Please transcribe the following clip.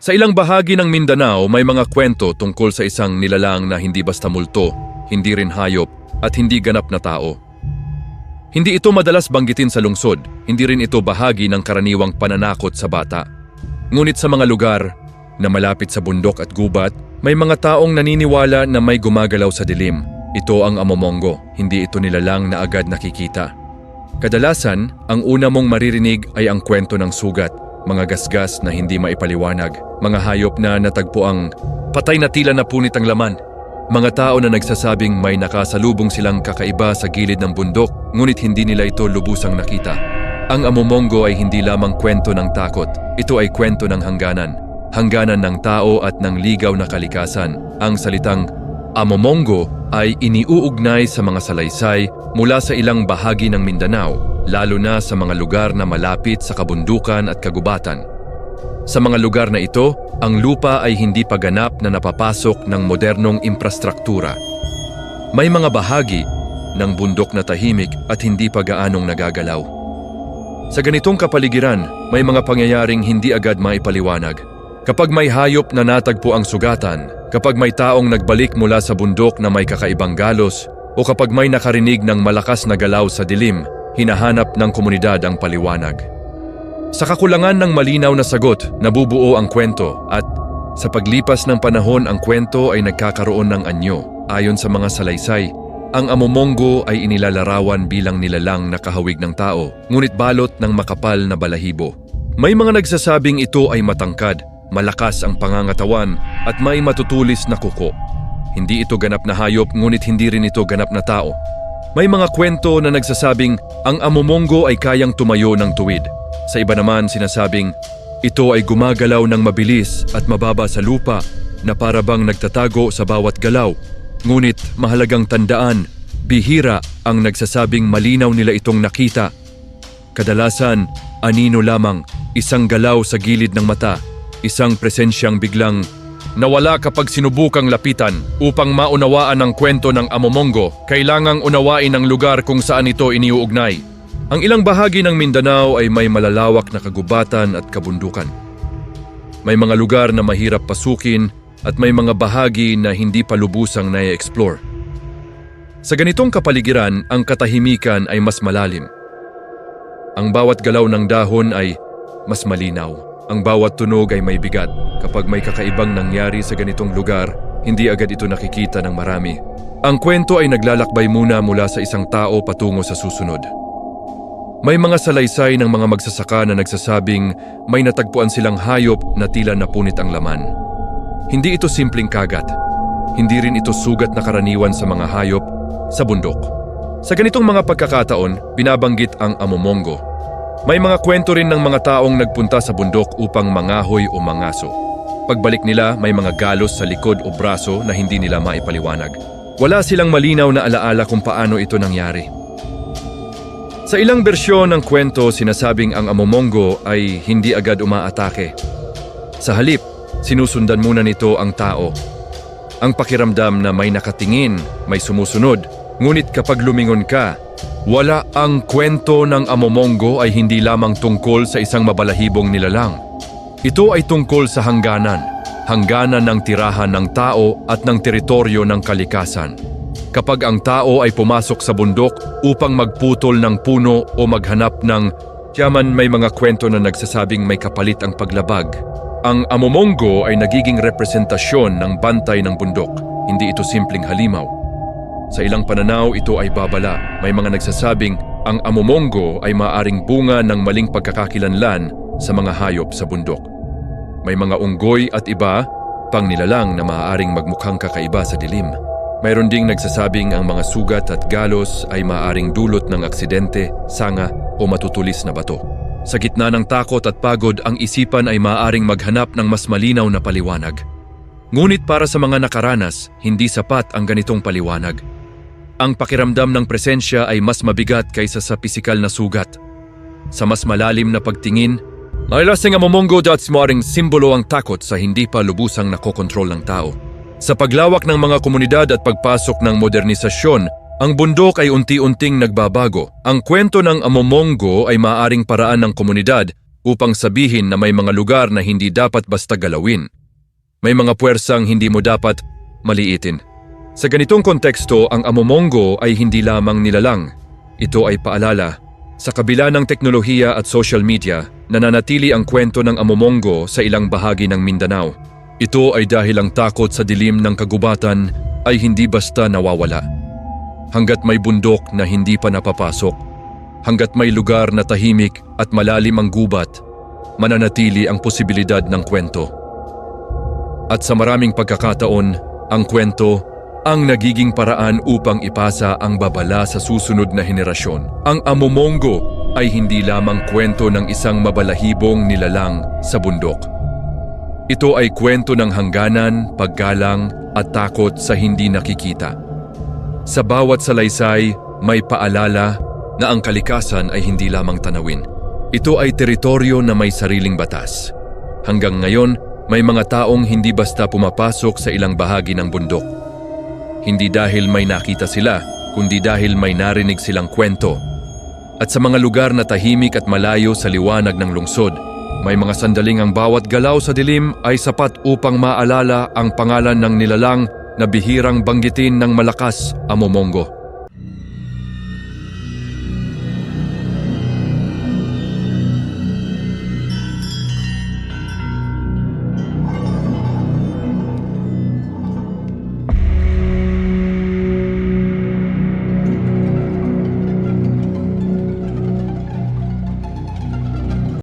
Sa ilang bahagi ng Mindanao, may mga kwento tungkol sa isang nilalang na hindi basta multo, hindi rin hayop, at hindi ganap na tao. Hindi ito madalas banggitin sa lungsod, hindi rin ito bahagi ng karaniwang pananakot sa bata. Ngunit sa mga lugar na malapit sa bundok at gubat, may mga taong naniniwala na may gumagalaw sa dilim. Ito ang amomongo, hindi ito nilalang na agad nakikita. Kadalasan, ang una mong maririnig ay ang kwento ng sugat, mga gasgas na hindi maipaliwanag, mga hayop na natagpo ang patay na tila na punit ang laman, mga tao na nagsasabing may nakasalubong silang kakaiba sa gilid ng bundok, ngunit hindi nila ito lubusang nakita. Ang amomongo ay hindi lamang kwento ng takot, ito ay kwento ng hangganan. Hangganan ng tao at ng ligaw na kalikasan. Ang salitang amomongo ay iniuugnay sa mga salaysay mula sa ilang bahagi ng Mindanao, lalo na sa mga lugar na malapit sa kabundukan at kagubatan. Sa mga lugar na ito, ang lupa ay hindi pa ganap na napapasok ng modernong infrastruktura. May mga bahagi ng bundok na tahimik at hindi pa gaanong nagagalaw. Sa ganitong kapaligiran, may mga pangyayaring hindi agad maipaliwanag. Kapag may hayop na natagpo ang sugatan, kapag may taong nagbalik mula sa bundok na may kakaibang galos, o kapag may nakarinig ng malakas na galaw sa dilim, hinahanap ng komunidad ang paliwanag. Sa kakulangan ng malinaw na sagot, nabubuo ang kwento at sa paglipas ng panahon ang kwento ay nagkakaroon ng anyo. Ayon sa mga salaysay, ang amomongo ay inilalarawan bilang nilalang na kahawig ng tao, ngunit balot ng makapal na balahibo. May mga nagsasabing ito ay matangkad, malakas ang pangangatawan at may matutulis na kuko. Hindi ito ganap na hayop ngunit hindi rin ito ganap na tao. May mga kwento na nagsasabing ang amomongo ay kayang tumayo ng tuwid. Sa iba naman sinasabing ito ay gumagalaw ng mabilis at mababa sa lupa na parabang nagtatago sa bawat galaw. Ngunit mahalagang tandaan, bihira ang nagsasabing malinaw nila itong nakita. Kadalasan, anino lamang, isang galaw sa gilid ng mata, isang presensyang biglang nawala kapag sinubukang lapitan. Upang maunawaan ang kwento ng amomongo, kailangang unawain ang lugar kung saan ito iniuugnay. Ang ilang bahagi ng Mindanao ay may malalawak na kagubatan at kabundukan. May mga lugar na mahirap pasukin at may mga bahagi na hindi pa lubusang na-explore. Sa ganitong kapaligiran, ang katahimikan ay mas malalim. Ang bawat galaw ng dahon ay mas malinaw. Ang bawat tunog ay may bigat. Kapag may kakaibang nangyari sa ganitong lugar, hindi agad ito nakikita ng marami. Ang kwento ay naglalakbay mula sa isang tao patungo sa susunod. May mga salaysay ng mga magsasaka na nagsasabing may natagpuan silang hayop na tila napunit ang laman. Hindi ito simpleng kagat. Hindi rin ito sugat na karaniwan sa mga hayop sa bundok. Sa ganitong mga pagkakataon, binabanggit ang amomongo. May mga kwento rin ng mga taong nagpunta sa bundok upang mangahoy o mangaso. Pagbalik nila, may mga galos sa likod o braso na hindi nila maipaliwanag. Wala silang malinaw na alaala kung paano ito nangyari. Sa ilang bersyon ng kwento, sinasabing ang amomongo ay hindi agad umaatake. Sa halip, sinusundan muna nito ang tao. Ang pakiramdam na may nakatingin, may sumusunod, ngunit kapag lumingon ka, wala. Ang kwento ng amomongo ay hindi lamang tungkol sa isang mabalahibong nilalang. Ito ay tungkol sa hangganan ng tirahan ng tao at ng teritoryo ng kalikasan. Kapag ang tao ay pumasok sa bundok upang magputol ng puno o maghanap ng tiyaman, may mga kwento na nagsasabing may kapalit ang paglabag. Ang amomongo ay nagiging representasyon ng bantay ng bundok. Hindi ito simpleng halimaw. Sa ilang pananaw, ito ay babala. May mga nagsasabing ang amomongo ay maaring bunga ng maling pagkakakilanlan sa mga hayop sa bundok. May mga unggoy at iba pang nilalang na maaaring magmukhang kakaiba sa dilim. Mayroon ding nagsasabing ang mga sugat at galos ay maaaring dulot ng aksidente, sanga o matutulis na bato. Sa gitna ng takot at pagod, ang isipan ay maaaring maghanap ng mas malinaw na paliwanag. Ngunit para sa mga nakaranas, hindi sapat ang ganitong paliwanag. Ang pakiramdam ng presensya ay mas mabigat kaysa sa pisikal na sugat. Sa mas malalim na pagtingin, madalasing amomongo dots maaaring simbolo ang takot sa hindi pa lubusang nakokontrol ng tao. Sa paglawak ng mga komunidad at pagpasok ng modernisasyon, ang bundok ay unti-unting nagbabago. Ang kwento ng amomongo ay maaaring paraan ng komunidad upang sabihin na may mga lugar na hindi dapat basta galawin. May mga puwersang hindi mo dapat maliitin. Sa ganitong konteksto, ang Amomongo ay hindi lamang nilalang. Ito ay paalala. Sa kabila ng teknolohiya at social media, nananatili ang kwento ng Amomongo sa ilang bahagi ng Mindanao. Ito ay dahil ang takot sa dilim ng kagubatan ay hindi basta nawawala. Hanggat may bundok na hindi pa napapasok, hanggat may lugar na tahimik at malalim ang gubat, mananatili ang posibilidad ng kwento. At sa maraming pagkakataon, ang kwento ang nagiging paraan upang ipasa ang babala sa susunod na henerasyon. Ang Amomongo ay hindi lamang kwento ng isang mabalahibong nilalang sa bundok. Ito ay kwento ng hangganan, paggalang at takot sa hindi nakikita. Sa bawat salaysay, may paalala na ang kalikasan ay hindi lamang tanawin. Ito ay teritoryo na may sariling batas. Hanggang ngayon, may mga taong hindi basta pumapasok sa ilang bahagi ng bundok. Hindi dahil may nakita sila, kundi dahil may narinig silang kwento. At sa mga lugar na tahimik at malayo sa liwanag ng lungsod, may mga sandaling ang bawat galaw sa dilim ay sapat upang maalala ang pangalan ng nilalang na bihirang banggitin ng malakas, Amomongo.